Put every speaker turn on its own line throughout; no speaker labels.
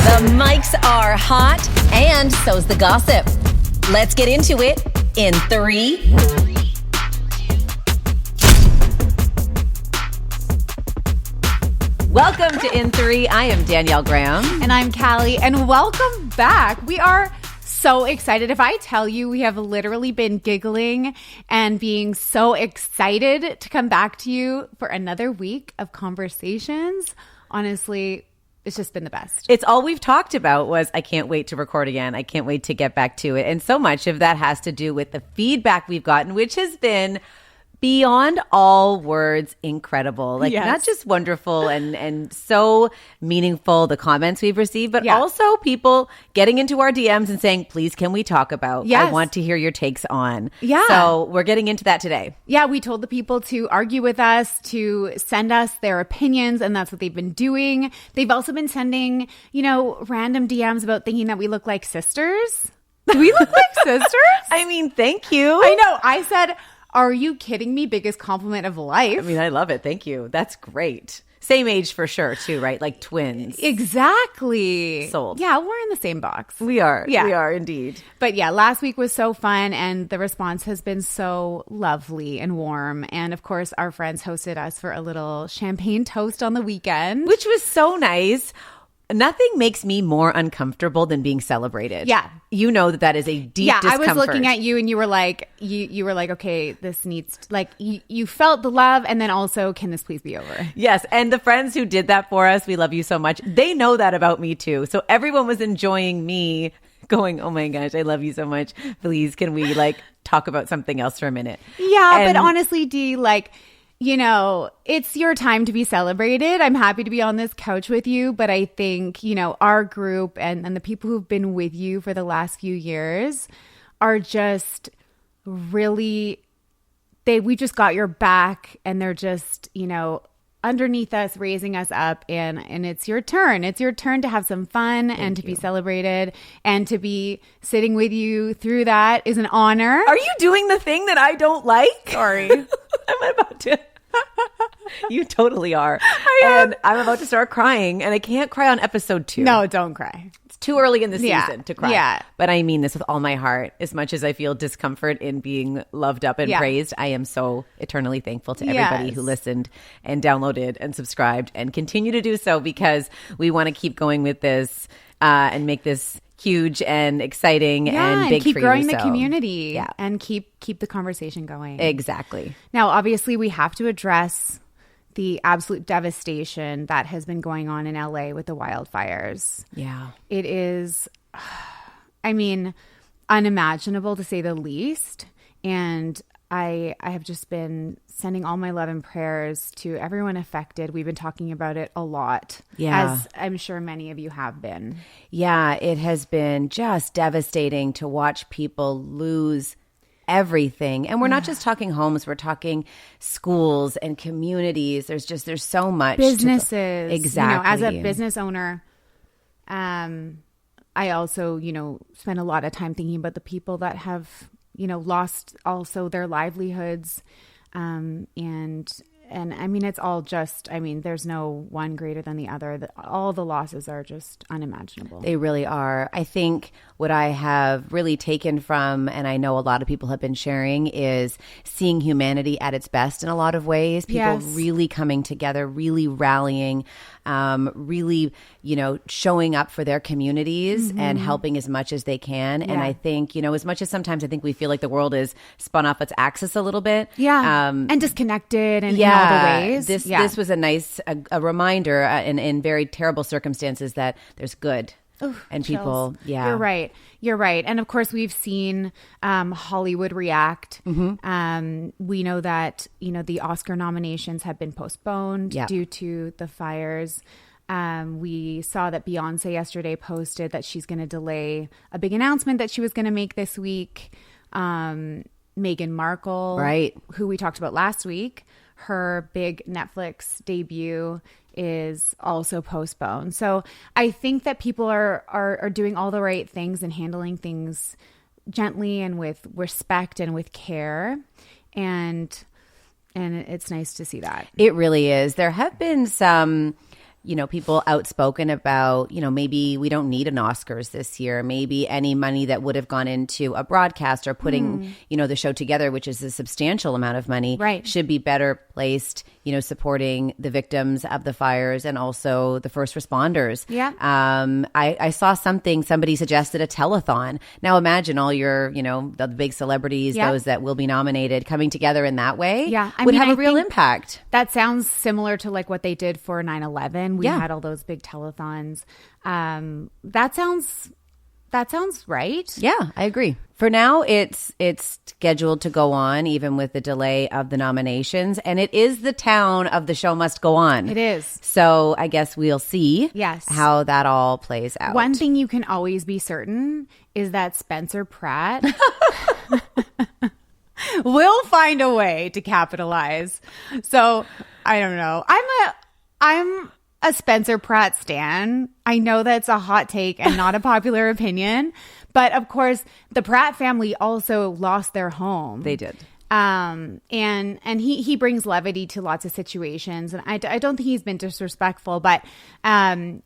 The mics are hot, and so's the gossip. Let's get into it in 3. Welcome to In 3. I am Danielle Graham.
And I'm Caleigh, and welcome back. We are so excited. If I tell you, we have literally been giggling and being so excited to come back to you for another week of conversations. Honestly, it's just been the best.
It's all we've talked about was, I can't wait to record again. I can't wait to get back to it. And so much of that has to do with the feedback we've gotten, which has been beyond all words incredible. Like,
yes.
Not just wonderful and so meaningful, the comments we've received, but also people getting into our DMs and saying, please, can we talk about?
Yes.
I want to hear your takes on.
Yeah.
So we're getting into that today.
Yeah, we told the people to argue with us, to send us their opinions, and that's what they've been doing. They've also been sending, random DMs about thinking that we look like sisters. Do we look like sisters?
I mean, thank you.
I know. I said, are you kidding me? Biggest compliment of life.
I mean, I love it. Thank you. That's great. Same age for sure, too, right? Like twins.
Exactly.
Sold.
Yeah, we're in the same box.
We are.
Yeah.
We are indeed.
But yeah, last week was so fun, and the response has been so lovely and warm. And of course, our friends hosted us for a little champagne toast on the weekend.
Which was so nice. Nothing makes me more uncomfortable than being celebrated.
Yeah.
You know that is a deep discomfort.
I was looking at you and you were like, you were like, okay, this needs, like, you felt the love, and then also, can this please be over?
Yes. And the friends who did that for us, we love you so much. They know that about me too. So everyone was enjoying me going, oh my gosh, I love you so much. Please, can we talk about something else for a minute?
Yeah. But honestly, Dee, it's your time to be celebrated. I'm happy to be on this couch with you, but I think, our group and the people who've been with you for the last few years are just really, we just got your back, and they're just, underneath us, raising us up, and it's your turn. It's your turn to have some fun and to be celebrated, and to be sitting with you through that is an honor.
Are you doing the thing that I don't like?
Sorry.
I'm about to. You totally are. And I'm about to start crying, and I can't cry on episode 2.
No, don't cry.
It's too early in the season to cry.
Yeah.
But I mean this with all my heart. As much as I feel discomfort in being loved up and praised, I am so eternally thankful to everybody who listened and downloaded and subscribed and continue to do so, because we want to keep going with this and make this huge and exciting and big,
keep
for
growing
you,
the
so.
community and keep the conversation going.
Exactly.
Now, obviously, we have to address the absolute devastation that has been going on in LA with the wildfires.
Yeah.
It is, unimaginable to say the least. And I have just been sending all my love and prayers to everyone affected. We've been talking about it a lot, as I'm sure many of you have been.
Yeah, it has been just devastating to watch people lose everything. And we're not just talking homes, we're talking schools and communities. There's so much.
Businesses.
Exactly.
As a business owner, I also, spend a lot of time thinking about the people that have, lost also their livelihoods. And I mean, it's all just, there's no one greater than the other. All the losses are just unimaginable.
They really are. I think what I have really taken from, and I know a lot of people have been sharing, is seeing humanity at its best in a lot of ways. People really coming together, really rallying, really, showing up for their communities and helping as much as they can. And I think, as much as sometimes I think we feel like the world is spun off its axis a little bit.
Yeah. And disconnected and in all the ways.
This was a nice a reminder in very terrible circumstances that there's good.
Oof,
and
chills.
People,
You're right. And of course, we've seen Hollywood react. We know that, the Oscar nominations have been postponed due to the fires. We saw that Beyonce yesterday posted that she's going to delay a big announcement that she was going to make this week. Meghan Markle, who we talked about last week, her big Netflix debut is also postponed. So I think that people are doing all the right things and handling things gently and with respect and with care. And it's nice to see that.
It really is. There have been some people outspoken about, maybe we don't need an Oscars this year. Maybe any money that would have gone into a broadcast or putting, the show together, which is a substantial amount of money, should be better placed, supporting the victims of the fires and also the first responders.
Yeah.
I saw somebody suggested a telethon. Now imagine all your, the big celebrities, those that will be nominated, coming together in that way would have a real impact.
That sounds similar to like what they did for 9/11. We had all those big telethons. That sounds right.
Yeah, I agree. For now, it's scheduled to go on, even with the delay of the nominations. And it is the town of The Show Must Go On.
It is.
So I guess we'll see how that all plays out.
One thing you can always be certain is that Spencer Pratt will find a way to capitalize. So I don't know. I'm a Spencer Pratt stan. I know that's a hot take and not a popular opinion, but of course the Pratt family also lost their home.
They did.
And he brings levity to lots of situations, and I don't think he's been disrespectful, but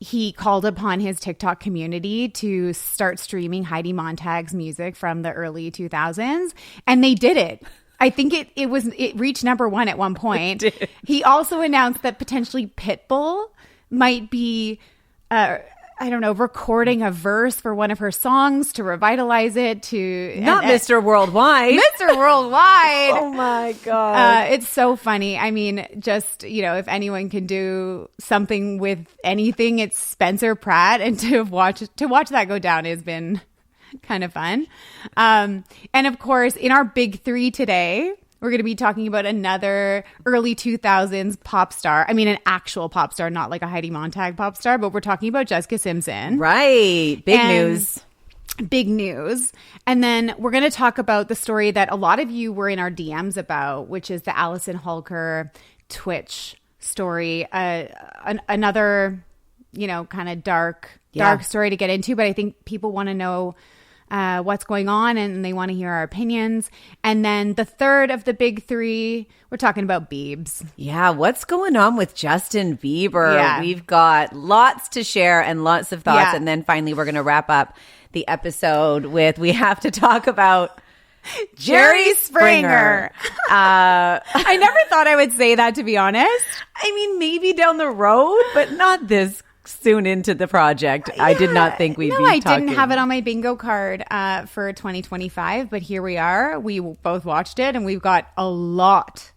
he called upon his TikTok community to start streaming Heidi Montag's music from the early 2000s, and they did it. I think it reached number one at one point. He also announced that potentially Pitbull might be recording a verse for one of her songs to revitalize it
Mr. Worldwide.
Mr. Worldwide.
Oh my God.
It's so funny. I mean, just, if anyone can do something with anything, it's Spencer Pratt, and to watch that go down has been kind of fun. And of course, in our big three today, we're going to be talking about another early 2000s pop star. I mean, an actual pop star, not like a Heidi Montag pop star, but we're talking about Jessica Simpson.
Right. Big news.
Big news. And then we're going to talk about the story that a lot of you were in our DMs about, which is the Allison Holker Twitch story. Another, kind of dark story to get into, but I think people want to know what's going on, and they want to hear our opinions. And then the third of the big three, we're talking about Biebs.
Yeah, what's going on with Justin Bieber? Yeah. We've got lots to share and lots of thoughts. Yeah. And then finally, we're going to wrap up the episode with, we have to talk about Jerry Springer.
I never thought I would say that, to be honest.
I mean, maybe down the road, but not this soon into the project. Yeah. I did not think we'd be talking.
I didn't have it on my bingo card for 2025, but here we are. We both watched it, and we've got a lot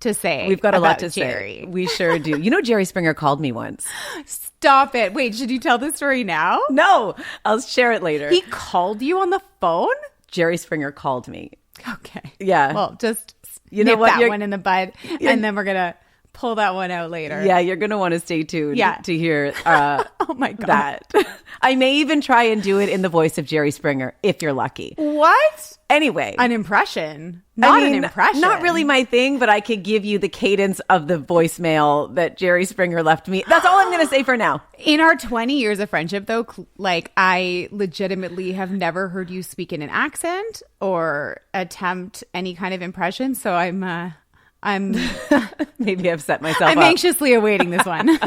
to say.
We've got a lot to
Jerry.
say. We sure do. Jerry Springer called me once.
Stop it. Wait, should you tell the story now?
No, I'll share it later.
He called you on the phone?
Jerry Springer called me.
Okay.
Yeah.
Well, just nip that one in the bud, and then we're going to pull that one out later.
Yeah, you're going to want to stay tuned to hear
oh my God.
That. I may even try and do it in the voice of Jerry Springer, if you're lucky.
What?
Anyway.
An impression. An impression.
Not really my thing, but I could give you the cadence of the voicemail that Jerry Springer left me. That's all I'm going to say for now.
In our 20 years of friendship, though, I legitimately have never heard you speak in an accent or attempt any kind of impression. So I'm
maybe I've set myself up.
I'm anxiously awaiting this one.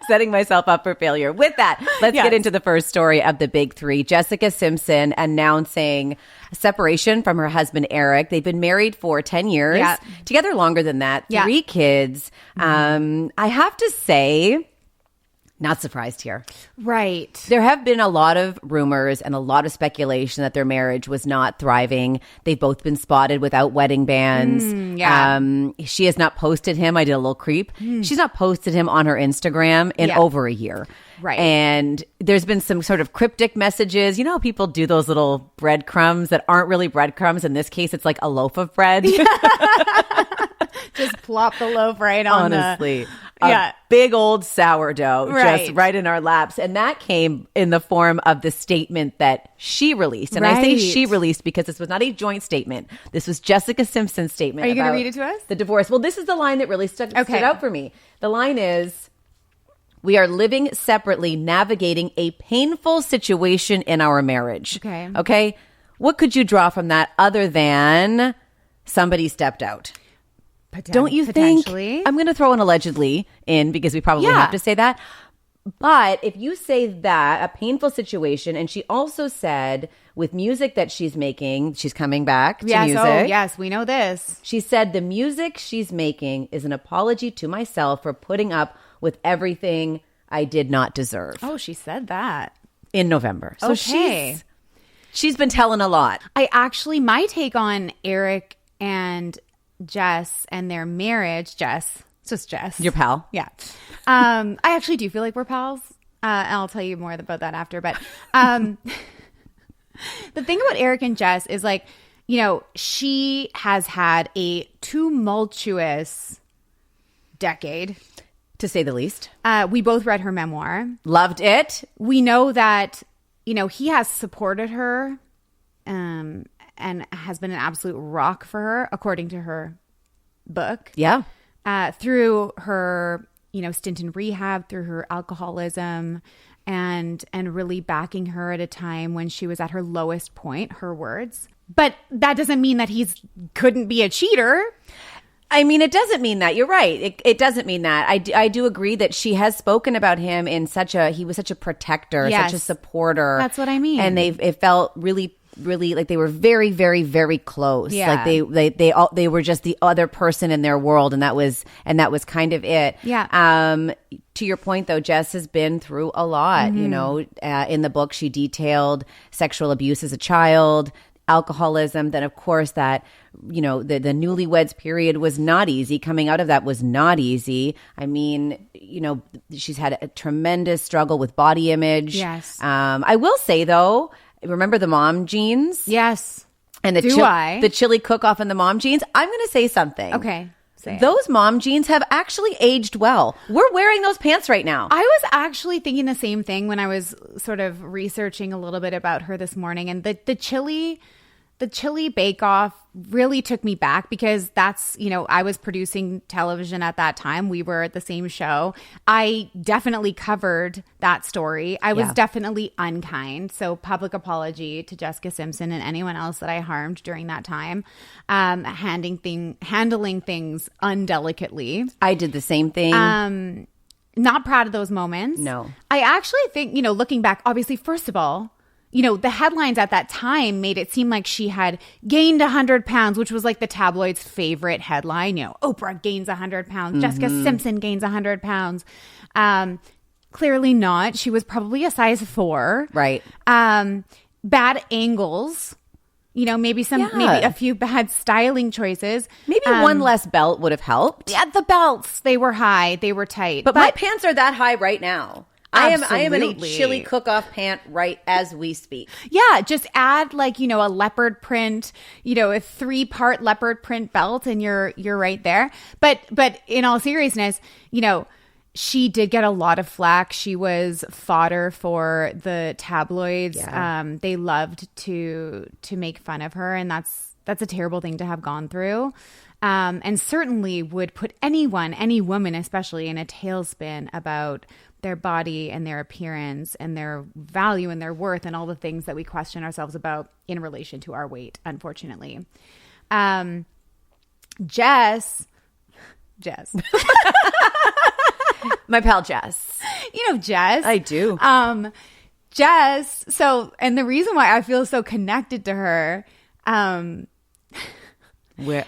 Setting myself up for failure. With that, let's get into the first story of the big three. Jessica Simpson announcing separation from her husband, Eric. They've been married for 10 years, together longer than that, 3 kids. I have to say, not surprised here.
Right.
There have been a lot of rumors and a lot of speculation that their marriage was not thriving. They've both been spotted without wedding bands. She has not posted him. I did a little creep. She's not posted him on her Instagram in over a year.
Right.
And there's been some sort of cryptic messages. You know how people do those little breadcrumbs that aren't really breadcrumbs? In this case, it's like a loaf of bread.
Just plop the loaf right on
Honestly. A big old sourdough just right in our laps. And that came in the form of the statement that she released. And I say she released because this was not a joint statement. This was Jessica Simpson's statement.
Are you going to read it to us?
The divorce. Well, this is the line that really stood out for me. The line is, "We are living separately, navigating a painful situation in our marriage." Okay. What could you draw from that other than somebody stepped out? Don't you think? I'm going to throw an allegedly in because we probably have to say that. But if you say that, a painful situation, and she also said with music that she's making, she's coming back to music.
Oh, yes, we know this.
She said the music she's making is an apology to myself for putting up with everything I did not deserve.
Oh, she said that.
In November. So
okay.
She's been telling a lot.
My take on Eric and Jess and their marriage, Jess. It's just Jess.
Your pal?
Yeah. I actually do feel like we're pals. And I'll tell you more about that after. But the thing about Eric and Jess is like, you know, she has had a tumultuous decade.
To say the least.
We both read her memoir.
Loved it.
We know that, you know, he has supported her and has been an absolute rock for her, according to her book.
Yeah.
Through her, you know, stint in rehab, through her alcoholism, and really backing her at a time when she was at her lowest point, her words. But that doesn't mean that he's couldn't be a cheater.
I mean, it doesn't mean that. You're right. It doesn't mean that. I do agree that she has spoken about him in he was such a protector,
yes.
such a supporter.
That's what I mean.
And it felt really like they were very, very, very close.
Yeah.
Like they were just the other person in their world, and that was kind of it.
Yeah.
To your point, though, Jess has been through a lot. Mm-hmm. You know, in the book, she detailed sexual abuse as a child, alcoholism. Then, of course, that, you know, the newlyweds period was not easy. Coming out of that was not easy. I mean, you know, she's had a tremendous struggle with body image.
Yes.
I will say, though, remember the mom jeans?
Yes.
And the chili cook-off and the mom jeans? I'm going to say something.
Okay.
Those mom jeans have actually aged well. We're wearing those pants right now.
I was actually thinking the same thing when I was sort of researching a little bit about her this morning. And the chili bake-off really took me back because that's, you know, I was producing television at that time. We were at the same show. I definitely covered that story. I was definitely unkind. So public apology to Jessica Simpson and anyone else that I harmed during that time. Handling things undelicately.
I did the same thing.
Not proud of those moments.
No.
I actually think, you know, looking back, obviously, first of all, you know, the headlines at that time made it seem like she had gained 100 pounds, which was like the tabloid's favorite headline. You know, Oprah gains 100 pounds. Mm-hmm. Jessica Simpson gains 100 pounds. Clearly not. She was probably a size 4.
Right.
Bad angles. You know, maybe a few bad styling choices.
Maybe one less belt would have helped.
Yeah, the belts, they were high. They were tight.
But my pants are that high right now. I am in a
Absolutely.
chili cook-off pant right as we speak.
Yeah, just add like, you know, a leopard print, you know, a 3-part leopard print belt and you're right there. But in all seriousness, you know, she did get a lot of flack. She was fodder for the tabloids.
Yeah.
They loved to make fun of her, and that's a terrible thing to have gone through. And certainly would put any woman especially, in a tailspin about their body and their appearance and their value and their worth and all the things that we question ourselves about in relation to our weight, unfortunately. Jess.
My pal Jess.
You know Jess.
I do.
Jess. So, and the reason why I feel so connected to her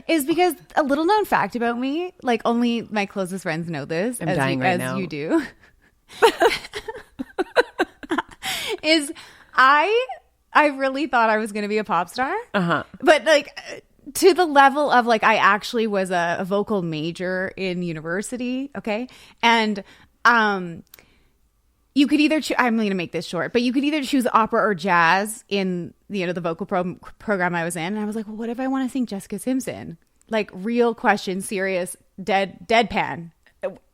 is because a little known fact about me, like only my closest friends know this, as you do. Is I really thought I was going to be a pop star.
Uh-huh.
But like to the level of like I actually was a vocal major in university, okay? And you could either I'm going to make this short, but you could either choose opera or jazz in, you know, the vocal program I was in. And I was like, well, what if I want to sing Jessica Simpson? Like real question, serious, deadpan.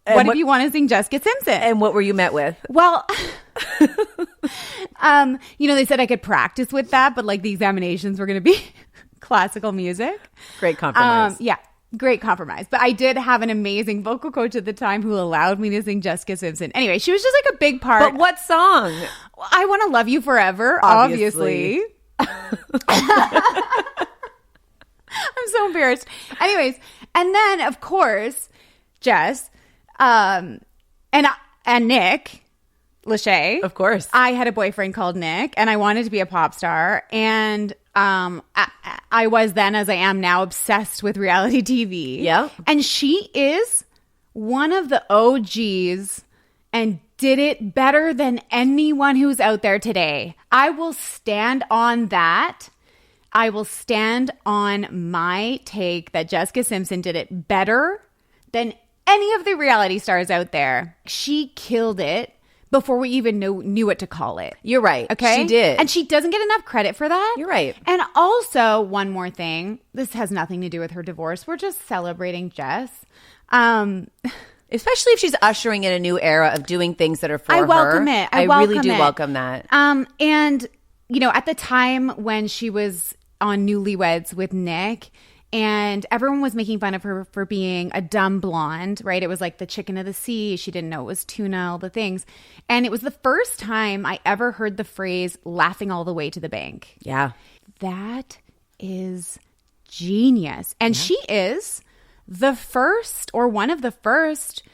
What if you want to sing Jessica Simpson?
And what were you met with?
Well, you know, they said I could practice with that, but like the examinations were going to be classical music.
Great compromise.
Yeah, great compromise. But I did have an amazing vocal coach at the time who allowed me to sing Jessica Simpson. Anyway, she was just like a big part.
But what song?
I Want to Love You Forever, obviously. I'm so embarrassed. Anyways, and then of course, Jess, and Nick, Lachey.
Of course.
I had a boyfriend called Nick, and I wanted to be a pop star. And I was then, as I am now, obsessed with reality TV.
Yeah.
And she is one of the OGs and did it better than anyone who's out there today. I will stand on that. I will stand on my take that Jessica Simpson did it better than any of the reality stars out there. She killed it before we even knew what to call it.
You're right.
Okay?
She did.
And she doesn't get enough credit for that.
You're right.
And also, one more thing. This has nothing to do with her divorce. We're just celebrating Jess.
Especially if she's ushering in a new era of doing things that are for her.
I welcome it. I
really do welcome that.
And, you know, at the time when she was on Newlyweds with Nick, and everyone was making fun of her for being a dumb blonde, right? It was like the chicken of the sea. She didn't know it was tuna, all the things. And it was the first time I ever heard the phrase laughing all the way to the bank.
Yeah.
That is genius. And she is the first or one of the first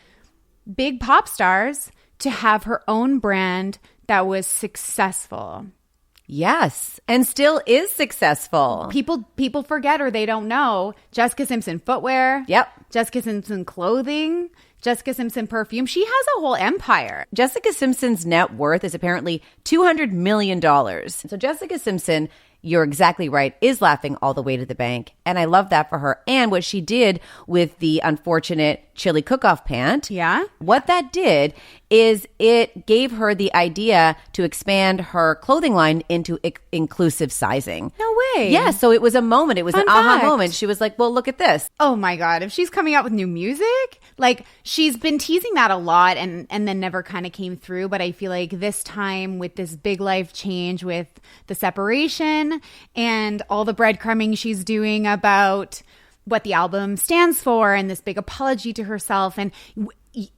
big pop stars to have her own brand that was successful.
Yes, and still is successful.
People forget or they don't know Jessica Simpson footwear.
Yep.
Jessica Simpson clothing. Jessica Simpson perfume. She has a whole empire.
Jessica Simpson's net worth is apparently $200 million. So Jessica Simpson, you're exactly right, is laughing all the way to the bank. And I love that for her. And what she did with the unfortunate chili cook-off pant.
Yeah.
What that did is it gave her the idea to expand her clothing line into inclusive sizing.
No way.
Yeah, so it was a moment. It was an aha moment. She was like, well, look at this.
Oh my God. If she's coming out with new music, like she's been teasing that a lot and then never kind of came through. But I feel like this time with this big life change with the separation and all the breadcrumbing she's doing about what the album stands for and this big apology to herself. And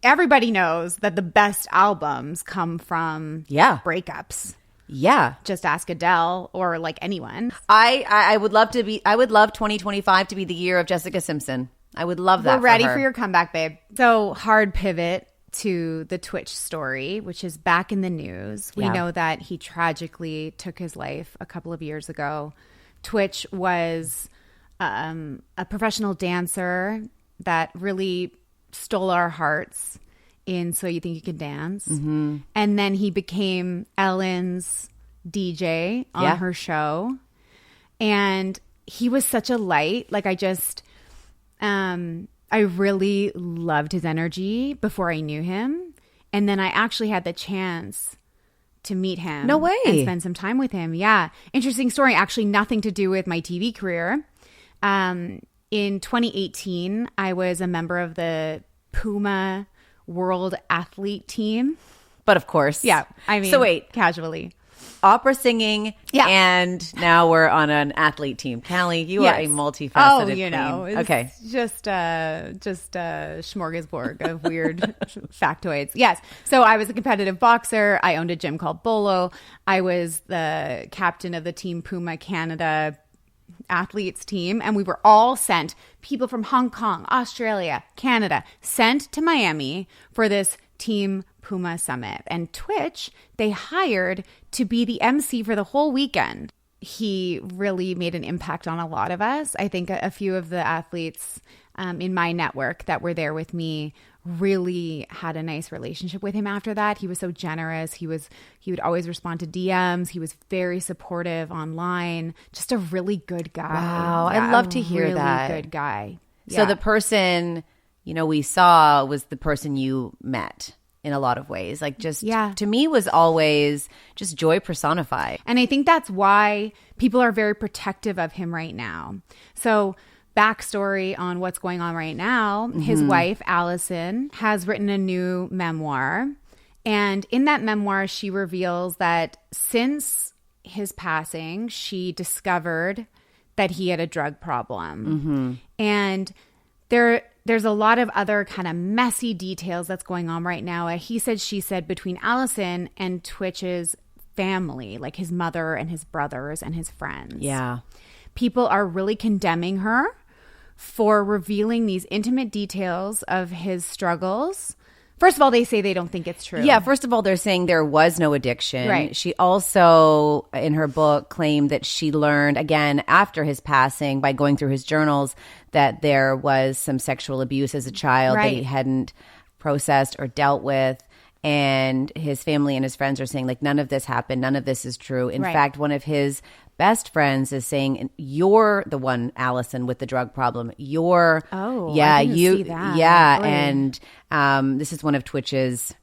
everybody knows that the best albums come from breakups.
Yeah.
Just ask Adele or like anyone.
I would love 2025 to be the year of Jessica Simpson. I would love that.
We're ready for your comeback, babe. So hard pivot to the Twitch story, which is back in the news. We know that he tragically took his life a couple of years ago. Twitch was a professional dancer that really stole our hearts in So You Think You Can Dance. Mm-hmm. And then he became Ellen's DJ on her show. And he was such a light. Like I really loved his energy before I knew him. And then I actually had the chance to meet him.
No way.
And spend some time with him. Yeah. Interesting story. Actually, nothing to do with my TV career. In 2018, I was a member of the Puma World Athlete Team.
But of course.
Yeah. I mean,
so wait.
Casually.
Opera singing, and now we're on an athlete team. Caleigh, you are a multifaceted queen.
Okay. Just a smorgasbord of weird factoids. Yes. So I was a competitive boxer. I owned a gym called Bolo. I was the captain of the Team Puma Canada athletes team, and we were all sent, people from Hong Kong, Australia, Canada, sent to Miami for this Team Puma Summit. And Twitch, they hired to be the MC for the whole weekend. He really made an impact on a lot of us. I think a few of the athletes in my network that were there with me really had a nice relationship with him after that. He was so generous. He would always respond to DMs. He was very supportive online. Just a really good guy.
Wow. I'd love to hear that.
Really good guy.
So the person, we saw was the person you met in a lot of ways. Like to me was always just joy personified.
And I think that's why people are very protective of him right now. So backstory on what's going on right now. Mm-hmm. His wife, Allison, has written a new memoir. And in that memoir, she reveals that since his passing, she discovered that he had a drug problem. Mm-hmm. And there's a lot of other kind of messy details that's going on right now. He said, she said, between Allison and Twitch's family, like his mother and his brothers and his friends.
Yeah.
People are really condemning her for revealing these intimate details of his struggles. First of all, they say they don't think it's true.
Yeah, first of all, they're saying there was no addiction.
Right.
She also, in her book, claimed that she learned, again, after his passing, by going through his journals, that there was some sexual abuse as a child that he hadn't processed or dealt with. And his family and his friends are saying, like, none of this happened. None of this is true. In fact, one of his best friends is saying, you're the one, Allison, with the drug problem. I didn't see that.
Yeah.
Really? And this is one of tWitch's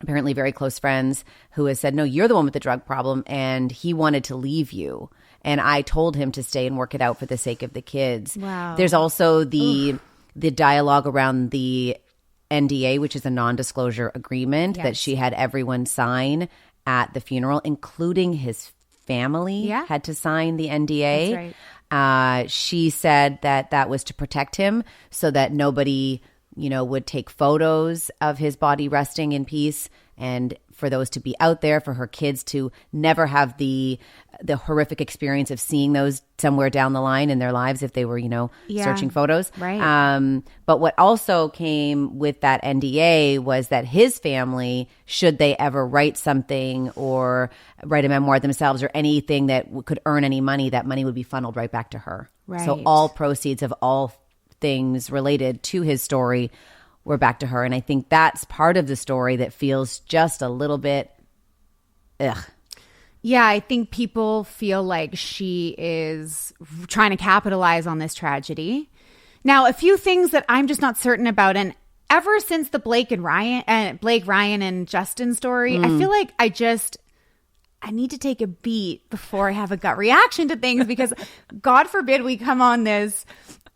apparently very close friends who has said, no, you're the one with the drug problem. And he wanted to leave you. And I told him to stay and work it out for the sake of the kids.
Wow.
There's also the dialogue around the NDA, which is a non-disclosure agreement that she had everyone sign at the funeral, including his family had to sign the NDA.
That's right.
She said that was to protect him so that nobody, would take photos of his body resting in peace, and for those to be out there, for her kids to never have the horrific experience of seeing those somewhere down the line in their lives if they were, searching photos.
Right.
But what also came with that NDA was that his family, should they ever write something or write a memoir themselves or anything that could earn any money, that money would be funneled right back to her.
Right.
So all proceeds of all things related to his story were back to her. And I think that's part of the story that feels just a little bit, ugh.
Yeah, I think people feel like she is trying to capitalize on this tragedy. Now, a few things that I'm just not certain about, and ever since the Blake, Ryan, and Justin story, I feel like I need to take a beat before I have a gut reaction to things, because God forbid we come on this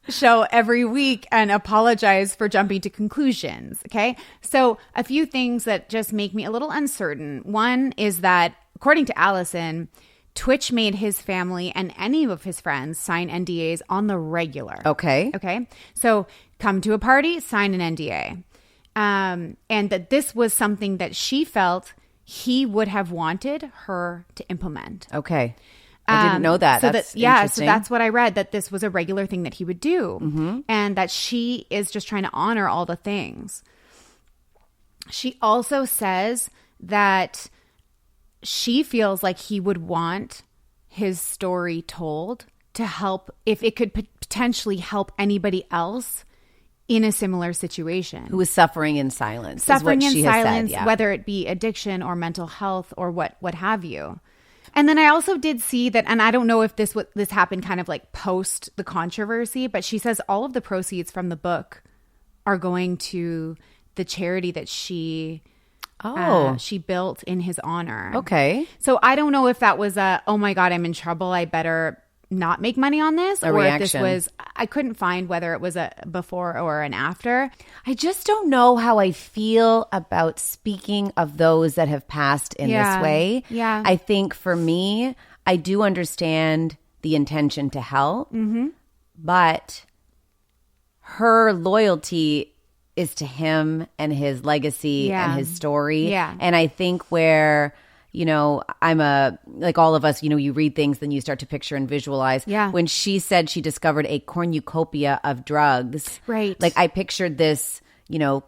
show every week and apologize for jumping to conclusions. Okay. So a few things that just make me a little uncertain. One is that, according to Allison, Twitch made his family and any of his friends sign NDAs on the regular.
Okay.
Okay. So come to a party, sign an NDA. And that this was something that she felt he would have wanted her to implement.
Okay. I didn't know that.
So
that's
so that's what I read, that this was a regular thing that he would do, and that she is just trying to honor all the things. She also says that she feels like he would want his story told to help, if it could potentially help anybody else in a similar situation.
Who is suffering in silence.
Suffering
is what
in
she has
silence,
said,
whether it be addiction or mental health or what have you. And then I also did see that, and I don't know if this happened kind of like post the controversy, but she says all of the proceeds from the book are going to the charity that she built in his honor.
Okay.
So I don't know if that was oh my God, I'm in trouble, I better not make money on this, or
reaction.
If this was, I couldn't find whether it was a before or an after.
I just don't know how I feel about speaking of those that have passed in this way.
Yeah.
I think for me, I do understand the intention to help, but her loyalty is to him and his legacy and his story.
Yeah.
And I think where, I'm like all of us, you read things, then you start to picture and visualize.
Yeah.
When she said she discovered a cornucopia of drugs,
right?
Like I pictured this,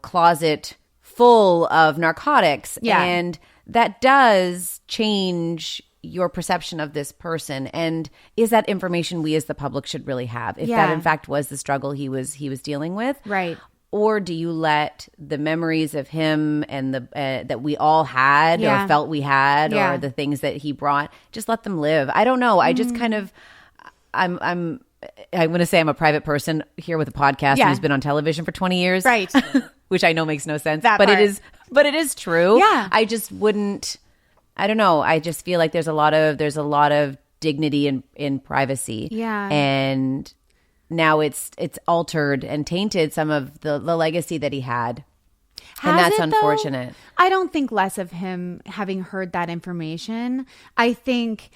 closet full of narcotics.
Yeah.
And that does change your perception of this person. And is that information we as the public should really have? If that in fact was the struggle he was dealing with.
Right.
Or do you let the memories of him and the that we all had or felt we had or the things that he brought, just let them live? I don't know. I just kind of, I'm going to say I'm a private person here with a podcast who's been on television for 20 years.
Right.
Which I know makes no sense.
That
but
part.
it is true.
Yeah.
I just wouldn't, I don't know. I just feel like there's a lot of dignity in privacy.
Yeah.
And now it's altered and tainted some of the legacy that he had. And that's unfortunate.
Though? I don't think less of him having heard that information. I think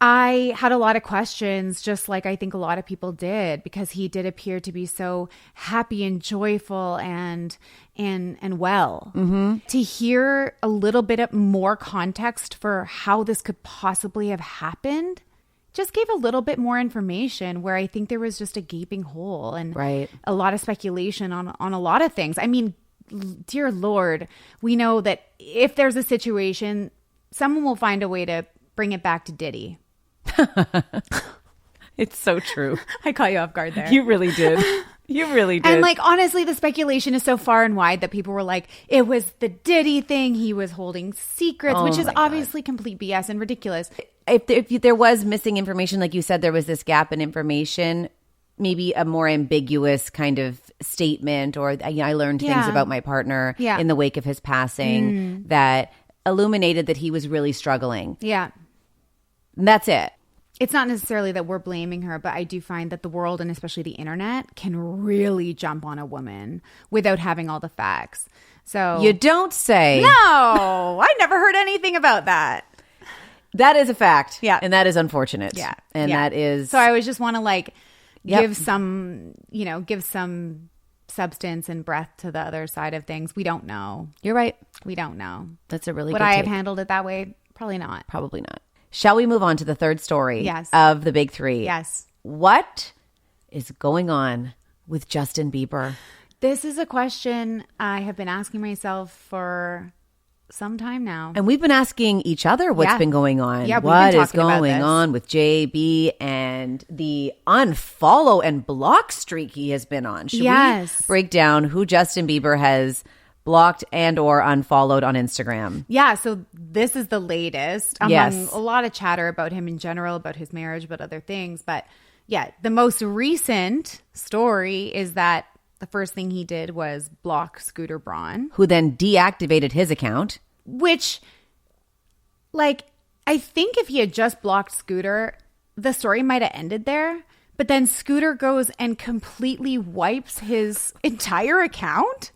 I had a lot of questions, just like I think a lot of people did, because he did appear to be so happy and joyful and well. Mm-hmm. To hear a little bit more context for how this could possibly have happened just gave a little bit more information, where I think there was just a gaping hole and a lot of speculation on a lot of things. I mean, dear Lord, we know that if there's a situation, someone will find a way to bring it back to Diddy.
It's so true.
I caught you off guard there.
You really did. You really did.
And like, honestly, the speculation is so far and wide that people were like, it was the Diddy thing. He was holding secrets, which is obviously complete BS and ridiculous.
If there was missing information, like you said, there was this gap in information, maybe a more ambiguous kind of statement, or I learned things about my partner in the wake of his passing that illuminated that he was really struggling.
Yeah.
And that's it.
It's not necessarily that we're blaming her, but I do find that the world, and especially the internet, can really jump on a woman without having all the facts. So
you don't say.
No, I never heard anything about that.
That is a fact.
Yeah.
And that is unfortunate.
Yeah.
And that is.
So I always just want to like give some substance and breath to the other side of things. We don't know.
You're right.
We don't know.
That's a really
Would
good
I
take.
have handled it that way? Probably not.
Probably not. Shall we move on to the third story
Yes.
of the big three?
Yes.
What is going on with Justin Bieber?
This is a question I have been asking myself for some time now.
And we've been asking each other what's been going on.
Yeah,
what is going on with JB and the unfollow and block streak he has been on? Should we break down who Justin Bieber has blocked and or unfollowed on Instagram?
Yeah, so this is the latest among a lot of chatter about him in general, about his marriage, about other things. But yeah, the most recent story is that the first thing he did was block Scooter Braun.
Who then deactivated his account.
Which, like, I think if he had just blocked Scooter, the story might have ended there. But then Scooter goes and completely wipes his entire account.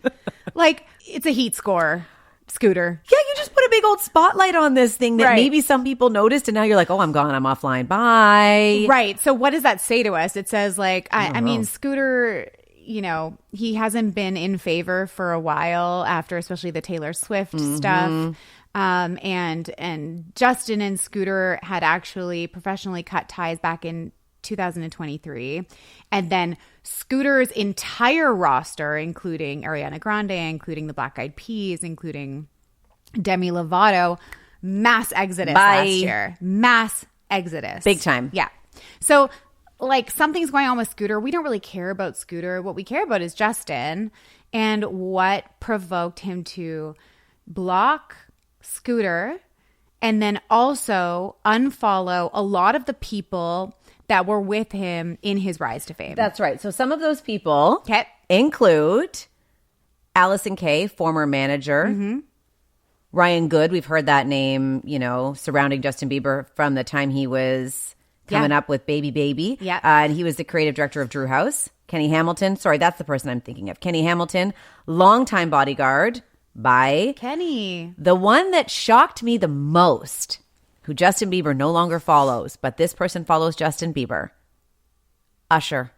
Like, it's a heat score, Scooter.
Yeah, you just put a big old spotlight on this thing that maybe some people noticed, and now you're like, oh, I'm gone, I'm offline, bye.
Right. So what does that say to us? It says, like, I mean, Scooter, you know, he hasn't been in favor for a while after especially the Taylor Swift stuff. And Justin and Scooter had actually professionally cut ties back in 2023, and then Scooter's entire roster, including Ariana Grande, including the Black Eyed Peas, including Demi Lovato, mass exodus last year. Mass exodus.
Big time.
Yeah. So like something's going on with Scooter. We don't really care about Scooter. What we care about is Justin and what provoked him to block Scooter and then also unfollow a lot of the people that were with him in his rise to fame.
That's right. So some of those people include Allison Kay, former manager. Ryan Good, we've heard that name, you know, surrounding Justin Bieber from the time he was coming up with Baby Baby.
Yeah.
And he was the creative director of Drew House. Kenny Hamilton. Sorry, that's the person I'm thinking of. Kenny Hamilton, longtime bodyguard by
Kenny.
The one that shocked me the most, who Justin Bieber no longer follows, but this person follows Justin Bieber. Usher.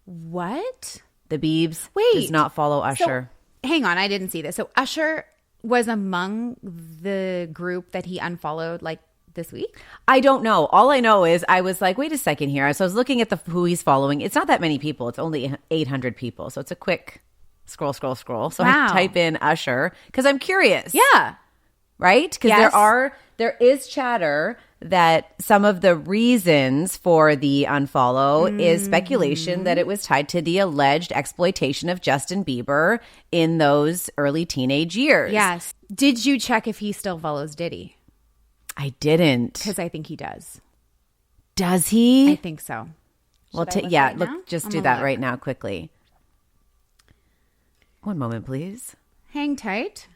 What?
The Biebs does not follow Usher.
So, hang on, I didn't see this. So Usher was among the group that he unfollowed like this week?
I don't know. All I know is I was like, wait a second here. So I was looking at who he's following. It's not that many people. It's only 800 people. So it's a quick scroll. So I type in Usher because I'm curious.
Yeah.
Right? Because there is chatter that some of the reasons for the unfollow is speculation that it was tied to the alleged exploitation of Justin Bieber in those early teenage years.
Yes. Did you check if he still follows Diddy?
I didn't.
Because I think he does.
Does he?
I think so.
Well, just do that right now quickly. One moment, please.
Hang tight.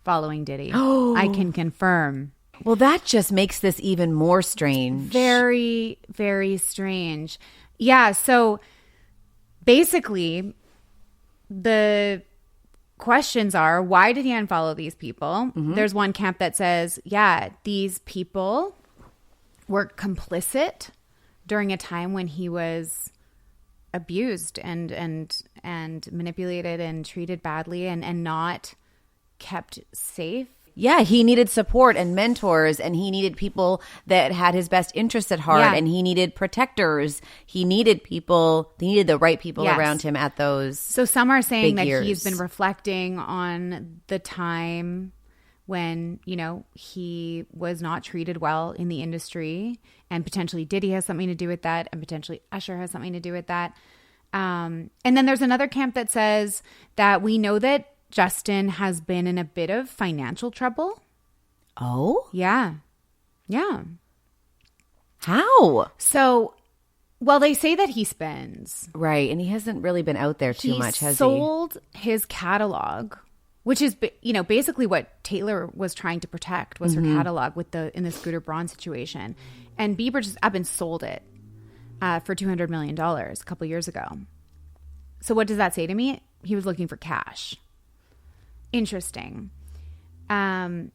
Following Diddy. Oh, I can confirm.
Well, that just makes this even more strange.
Very, very strange. Yeah. So basically, the questions are, why did he unfollow these people? There's one camp that says, yeah, these people were complicit during a time when he was abused and manipulated and treated badly and not kept safe.
Yeah, he needed support and mentors, and he needed people that had his best interests at heart, and he needed protectors. He needed the right people around him at those.
So some are saying that
years.
He's been reflecting on the time when, he was not treated well in the industry, and potentially Diddy has something to do with that, and potentially Usher has something to do with that. And then there's another camp that says that we know that Justin has been in a bit of financial trouble.
Oh?
Yeah.
How?
So, well, they say that he spends.
Right, and he hasn't really been out there too much, has he?
He sold his catalog, which is, basically what Taylor was trying to protect was her catalog in the Scooter Braun situation. And Bieber just up and sold it for $200 million a couple years ago. So what does that say to me? He was looking for cash. Interesting. And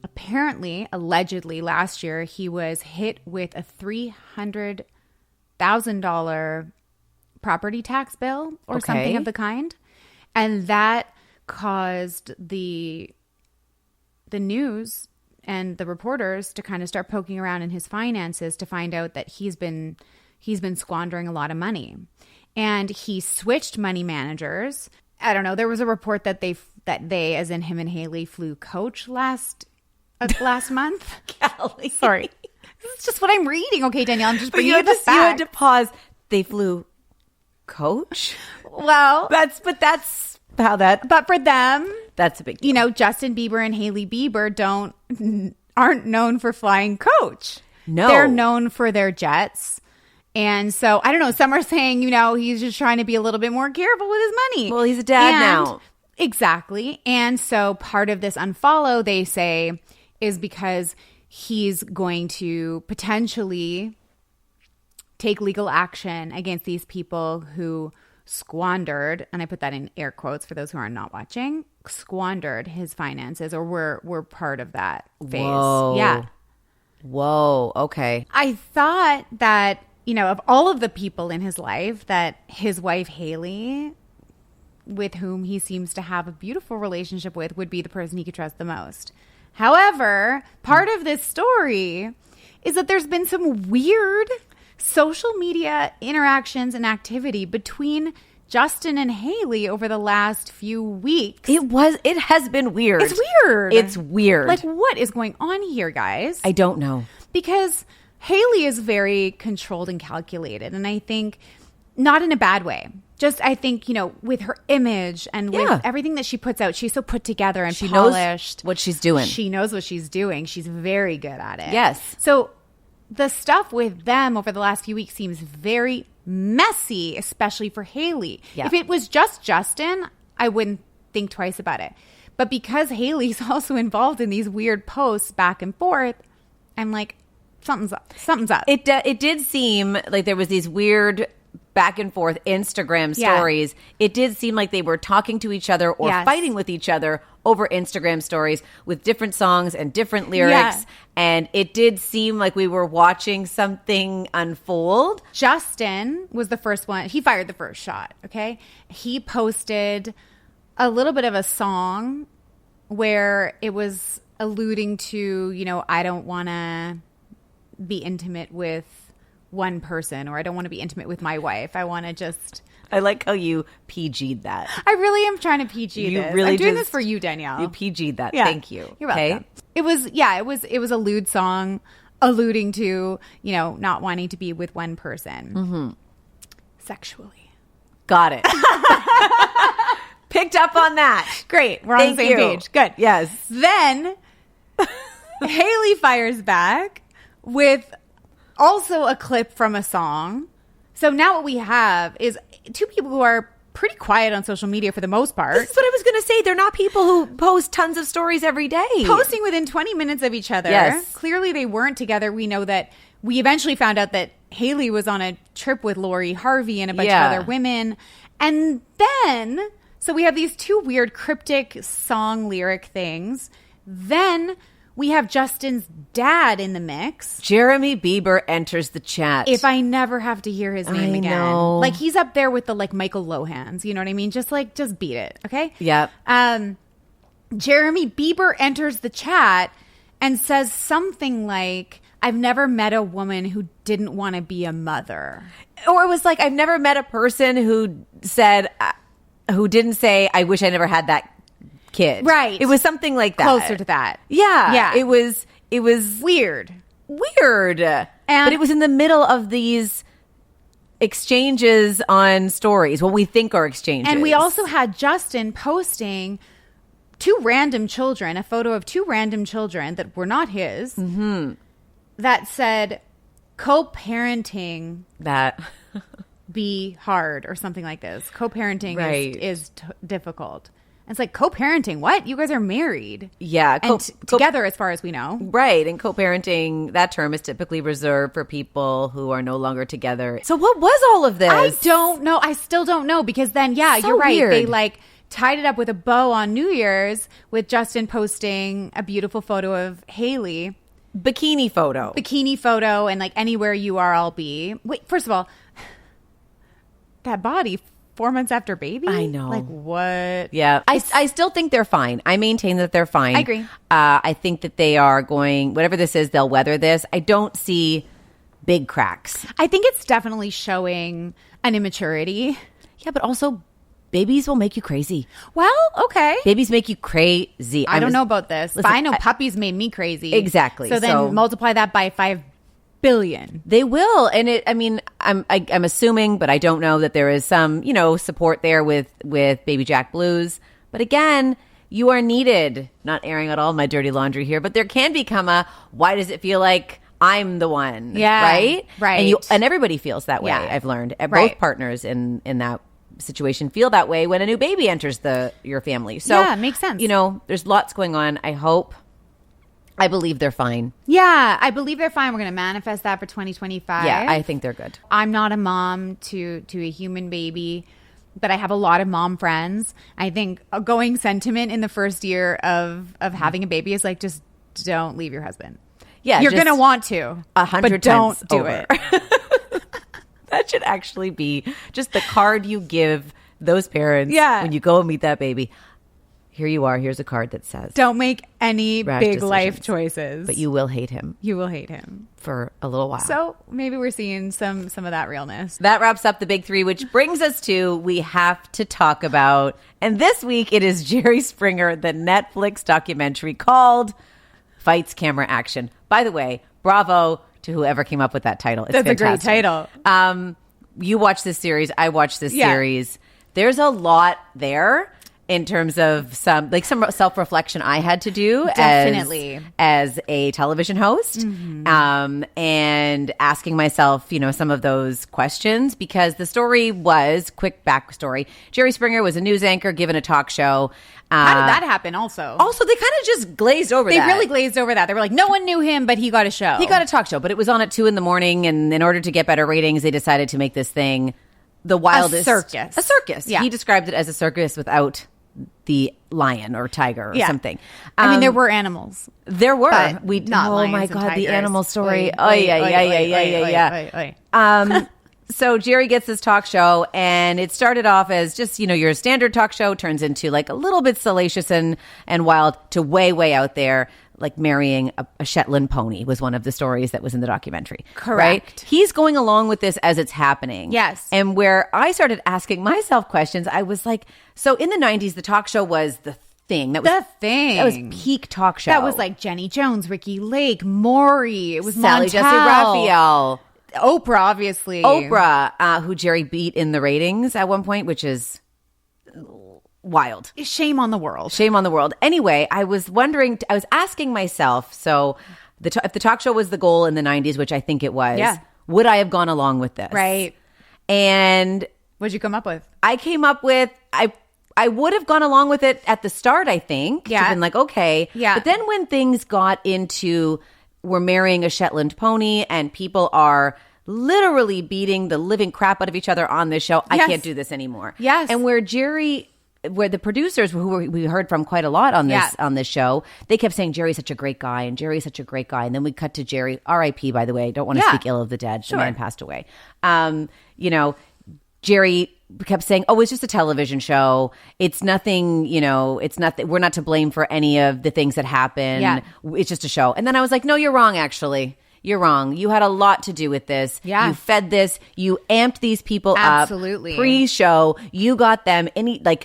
apparently, allegedly, last year, he was hit with a $300,000 property tax bill or something of the kind. And that caused the news and the reporters to kind of start poking around in his finances to find out that he's been squandering a lot of money. And he switched money managers. I don't know. There was a report that they, as in him and Hailey, flew Coach last month.
Caleigh.
Sorry, this is just what I'm reading. Okay, Danielle, I'm just bringing you the facts.
You had to pause. They flew Coach.
Well,
that's how that.
But for them,
that's a big deal.
Justin Bieber and Hailey Bieber aren't known for flying Coach.
No,
they're known for their jets. And so, I don't know, some are saying, he's just trying to be a little bit more careful with his money.
Well, he's a dad now.
Exactly. And so part of this unfollow, they say, is because he's going to potentially take legal action against these people who squandered, and I put that in air quotes for those who are not watching, squandered his finances or were part of that phase.
Whoa.
Yeah.
Whoa. Okay.
I thought that, of all of the people in his life, that his wife, Hailey, with whom he seems to have a beautiful relationship with, would be the person he could trust the most. However, part of this story is that there's been some weird social media interactions and activity between Justin and Hailey over the last few weeks.
It has been weird.
It's weird.
Like,
what is going on here, guys?
I don't know.
Because Hailey is very controlled and calculated. And I think not in a bad way. Just, I think, with her image and with everything that she puts out, she's so put together and polished.
Knows what she's doing.
She knows what she's doing. She's very good at it.
Yes.
So the stuff with them over the last few weeks seems very messy, especially for Hailey. Yeah. If it was just Justin, I wouldn't think twice about it. But because Hailey's also involved in these weird posts back and forth, I'm like, something's up.
It did seem like there was these weird back and forth Instagram stories. It did seem like they were talking to each other or fighting with each other over Instagram stories with different songs and different lyrics. Yeah. And it did seem like we were watching something unfold.
Justin was the first one. He fired the first shot. Okay. He posted a little bit of a song where it was alluding to, I don't want to be intimate with one person, or I don't want to be intimate with my wife. I want to just...
I like how you PG'd that.
I really am trying to PG this.
Really
I'm doing this for you, Danielle.
You PG'd that. Yeah. Thank you.
You're welcome. It was a lewd song alluding to, not wanting to be with one person. Sexually.
Got it. Picked up on that.
Great. We're on the same page. Good.
Yes.
Then Hailey fires back with also a clip from a song. So now what we have is two people who are pretty quiet on social media for the most part.
This is what I was going to say. They're not people who post tons of stories every day.
Posting within 20 minutes of each other.
Yes.
Clearly they weren't together. We know that we eventually found out that Hailey was on a trip with Lori Harvey and a bunch of other women. And then, so we have these two weird cryptic song lyric things. Then we have Justin's dad in the mix.
Jeremy Bieber enters the chat.
If I never have to hear his name again.
Know.
Like, he's up there with the, Michael Lohans. You know what I mean? Just beat it, okay?
Yep.
Jeremy Bieber enters the chat and says something like, I've never met a woman who didn't want to be a mother.
Or it was like, I've never met a person who said, who didn't say, I wish I never had that kid.
Right.
It was something like that.
Closer to that.
Yeah.
Yeah.
It was
weird.
But it was in the middle of these exchanges on stories, what we think are exchanges.
And we also had Justin posting two random children, a photo of two random children that were not his, that said, co-parenting
that
be hard or something like this. Co-parenting
right.
is difficult. And it's like, co-parenting, what? You guys are married.
Yeah.
And together as far as we know.
Right. And co-parenting, that term is typically reserved for people who are no longer together. So what was all of this?
I don't know. I still don't know because then, yeah,
so
you're right.
Weird.
They like tied it up with a bow on New Year's with Justin posting a beautiful photo of Hailey.
Bikini photo
And like, anywhere you are, I'll be. Wait, first of all, that body 4 months after baby?
I know.
Like, what?
Yeah. I still think they're fine. I maintain that they're fine.
I agree.
I think that they are going, whatever this is, they'll weather this. I don't see big cracks.
I think it's definitely showing an immaturity.
Yeah, but also babies will make you crazy.
Well, okay.
Babies make you crazy.
I don't know about this. Listen, but I know puppies made me crazy.
Exactly.
So then multiply that by 5 billion.
They will. And I'm assuming, but I don't know, that there is some, support there with Baby Jack Blues. But again, you are needed. Not airing out all my dirty laundry here, but there can become why does it feel like I'm the one?
Yeah.
Right?
Right.
And everybody feels that way,
yeah.
I've learned. Both partners in that situation feel that way when a new baby enters your family. So
yeah, makes sense.
There's lots going on. I believe they're fine.
Yeah, I believe they're fine. We're going to manifest that for 2025.
Yeah, I think they're good.
I'm not a mom to a human baby, but I have a lot of mom friends. I think a going sentiment in the first year of having a baby is like, just don't leave your husband.
Yeah,
you're going to want to,
100
but don't do
over.
it.
That should actually be just the card you give those parents when you go and meet that baby. Here you are. Here's a card that says,
don't make any big
decisions,
life choices.
But you will hate him.
You will hate him.
For a little while.
So maybe we're seeing some of that realness.
That wraps up the big three, which brings us to we have to talk about. And this week it is Jerry Springer, the Netflix documentary called Fights, Camera, Action. By the way, bravo to whoever came up with that title. It's fantastic.
A great title.
You watch this series. I watch this series. There's a lot there in terms of some self-reflection I had to do
definitely
as a television host, and asking myself, some of those questions, because the story was, quick backstory, Jerry Springer was a news anchor given a talk show.
How did that happen also?
Also, they kind of just glazed over that.
They really glazed over that. They were like, no one knew him, but he got a show.
He got a talk show, but it was on at 2 a.m, and in order to get better ratings, they decided to make this thing the wildest.
A circus.
Yeah. He described it as a circus without the lion or tiger or something.
There were animals.
There were.
Not
oh my God, the animal story. So Jerry gets this talk show, and it started off as just, your standard talk show, turns into like a little bit salacious and wild to way, way out there. Like marrying a Shetland pony was one of the stories that was in the documentary.
Correct.
Right? He's going along with this as it's happening.
Yes.
And where I started asking myself questions, I was like, so in the 90s, the talk show was the thing. That was peak talk show.
That was like Jenny Jones, Ricky Lake, Maury. It was
Sally
Montel.
Jesse Raphael.
Oprah, obviously.
Who Jerry beat in the ratings at one point, which is wild.
Shame on the world.
Shame on the world. Anyway, I was asking myself, so if the talk show was the goal in the 90s, which I think it was, would I have gone along with this?
Right.
And
what'd you come up with?
I came up with, I would have gone along with it at the start, I think.
Yeah.
Been like, okay.
Yeah.
But then when things got into, we're marrying a Shetland pony and people are literally beating the living crap out of each other on this show, I can't do this anymore.
Yes.
And where the producers, who we heard from quite a lot on this show, they kept saying Jerry's such a great guy, and Jerry's such a great guy. And then we cut to Jerry, R.I.P. by the way. Don't want to speak ill of the dead.
Sure.
The man passed away. Jerry kept saying, oh, it's just a television show. It's nothing, it's nothing. We're not to blame for any of the things that happen.
Yeah.
It's just a show. And then I was like, no, you're wrong, actually. You're wrong. You had a lot to do with this.
Yeah.
You fed this. You amped these people
Absolutely.
up. Pre-show, you got them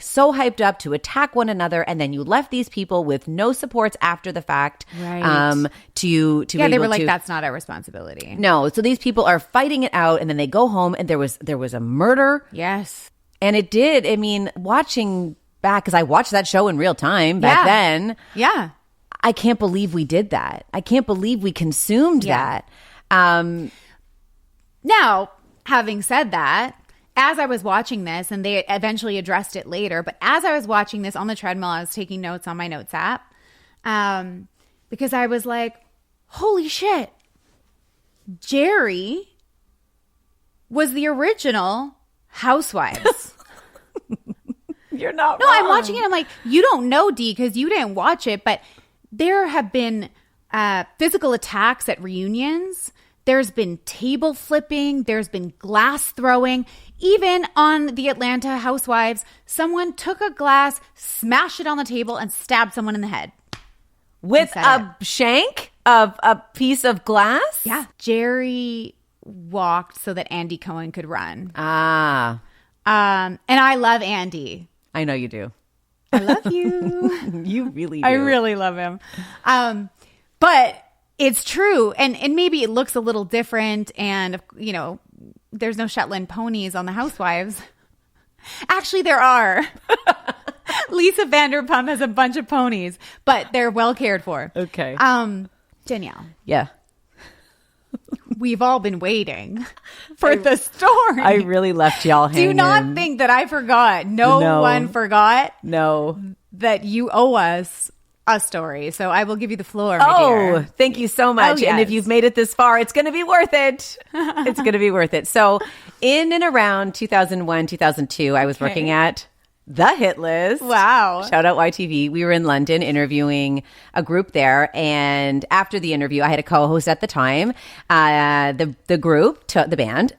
so hyped up to attack one another, and then you left these people with no supports after the fact.
Right. They were like, that's not our responsibility.
No. So these people are fighting it out, and then they go home, and there was a murder.
Yes.
And it did. I mean, watching back, because I watched that show in real time back then.
Yeah.
I can't believe we did that. I can't believe we consumed that.
Now, having said that, as I was watching this, and they eventually addressed it later, but as I was watching this on the treadmill, I was taking notes on my notes app because I was like, holy shit, Jerry was the original Housewives.
You're not
No,
wrong.
I'm watching it. I'm like, you don't know, D, because you didn't watch it, but there have been physical attacks at reunions. There's been table flipping. There's been glass throwing. Even on the Atlanta Housewives, someone took a glass, smashed it on the table, and stabbed someone in the head.
With a shank of a piece of glass?
Yeah. Jerry walked so that Andy Cohen could run.
Ah.
And I love Andy.
I know you do.
I love you.
You really do.
I really love him. But it's true. And maybe it looks a little different. And, there's no Shetland ponies on the Housewives. Actually, there are. Lisa Vanderpump has a bunch of ponies, but they're well cared for.
Okay.
Danielle.
Yeah.
We've all been waiting for the story.
I really left y'all hanging.
Do not think that I forgot. No one forgot.
No.
That you owe us a story. So I will give you the floor, my dear.
Thank you so much.
Oh, yes.
And if you've made it this far, it's going to be worth it. It's going to be worth it. So in and around 2001, 2002, I was working at The Hit List.
Wow.
Shout out YTV. We were in London interviewing a group there. And after the interview, I had a co-host at the time. The group, the band,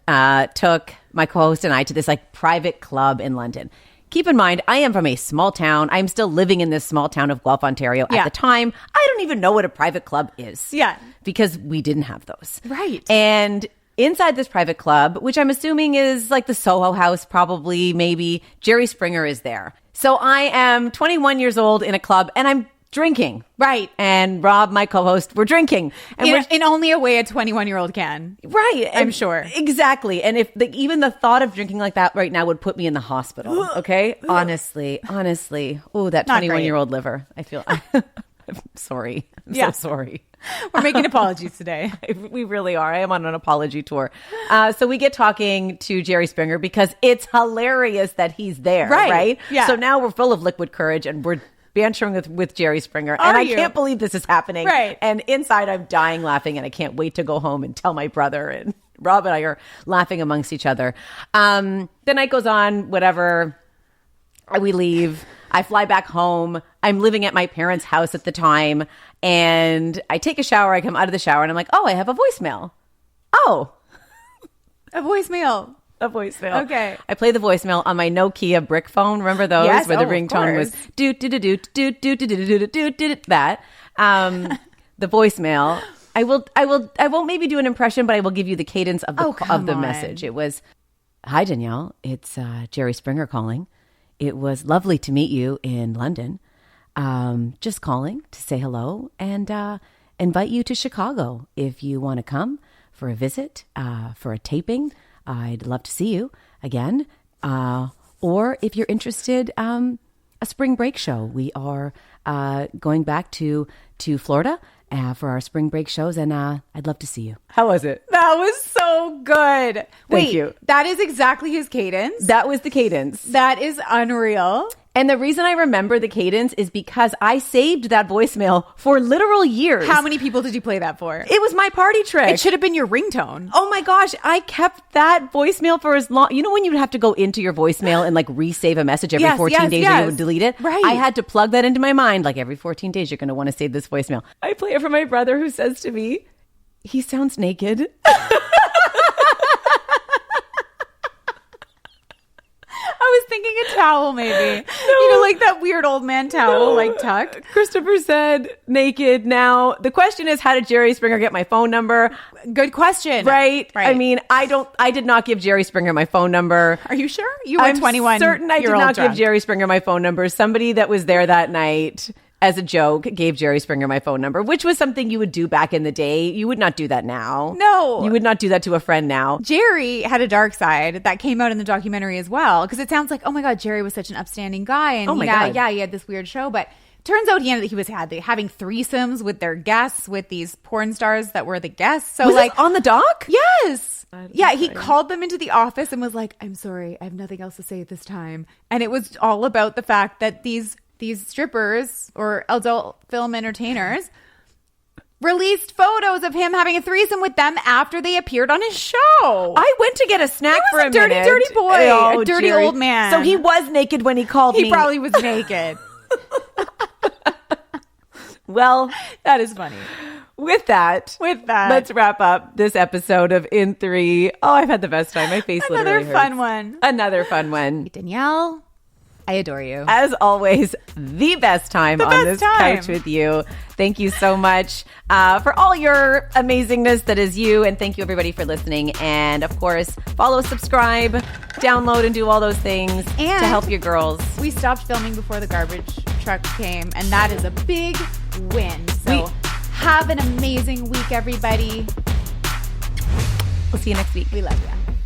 took my co-host and I to this private club in London. Keep in mind, I am from a small town. I'm still living in this small town of Guelph, Ontario. At the time, I don't even know what a private club is.
Yeah.
Because we didn't have those.
Right.
And inside this private club, which I'm assuming is like the Soho House, probably, maybe, Jerry Springer is there. So I am 21 years old in a club and I'm drinking.
Right.
And Rob, my co-host, we're drinking. And
in only a way a 21-year-old can.
Right.
I'm sure.
Exactly. And if even the thought of drinking like that right now would put me in the hospital. Okay. Honestly. Oh, that 21-year-old liver. I feel I'm sorry. I'm so sorry.
We're making apologies today.
We really are. I am on an apology tour. So we get talking to Jerry Springer because it's hilarious that he's there. Right.
Yeah.
So now we're full of liquid courage and we're bantering with Jerry Springer. And I can't believe this is happening.
Right.
And inside I'm dying laughing and I can't wait to go home and tell my brother. And Rob and I are laughing amongst each other. The night goes on, whatever. We leave. I fly back home. I'm living at my parents' house at the time. And I take a shower. I come out of the shower and I'm like, oh, I have a voicemail. Oh.
A voicemail.
A voicemail.
Okay.
I play the voicemail on my Nokia brick phone. Remember those?
Yes.
Where the ringtone was do do do do do do do do do do that. The voicemail. I won't maybe do an impression, but I will give you the cadence of the message. It was, "Hi Danielle, it's Jerry Springer calling. It was lovely to meet you in London. Just calling to say hello and invite you to Chicago if you want to come for a visit, for a taping. I'd love to see you again. Or if you're interested, a spring break show. We are going back to Florida for our spring break shows, and I'd love to see you." How was it?
That was so good.
Thank you.
That is exactly his cadence.
That was the cadence.
That is unreal.
And the reason I remember the cadence is because I saved that voicemail for literal years.
How many people did you play that for?
It was my party trick.
It should have been your ringtone.
Oh my gosh, I kept that voicemail for as long. You know when you'd have to go into your voicemail and resave a message every 14 days and you would delete it?
Right.
I had to plug that into my mind. Every 14 days, you're going to want to save this voicemail. I play it for my brother who says to me, "He sounds naked."
thinking a towel, maybe. You know, like that weird old man towel, like tuck.
Christopher said naked. Now, the question is, how did Jerry Springer get my phone number?
Good question.
Right? I mean, I did not give Jerry Springer my phone number.
Are you sure? You were 21.
I'm certain I did not give Jerry Springer my phone number. Somebody that was there that night, as a joke, gave Jerry Springer my phone number, which was something you would do back in the day. You would not do that now.
No.
You would not do that to a friend now.
Jerry had a dark side that came out in the documentary as well, because it sounds like, oh my God, Jerry was such an upstanding guy. And God. He had this weird show, but turns out he was having threesomes with their guests, with these porn stars that were the guests. So
was this on the doc?
Yes. Yeah, he called them into the office and was like, I'm sorry, I have nothing else to say at this time. And it was all about the fact that these strippers or adult film entertainers released photos of him having a threesome with them after they appeared on his show. I
went to get a snack for a
dirty,
minute.
dirty boy, a dirty old man.
So he was naked when he called me.
He probably was naked.
Well,
that is funny.
With that, let's wrap up this episode of In 3. Oh, I've had the best time. My face literally hurts. Another fun one.
Danielle, I adore you.
As always, the best time on this couch with you. Thank you so much for all your amazingness that is you. And thank you, everybody, for listening. And, of course, follow, subscribe, download, and do all those things to help your girls.
We stopped filming before the garbage truck came, and that is a big win. So have an amazing week, everybody.
We'll see you next week.
We love you.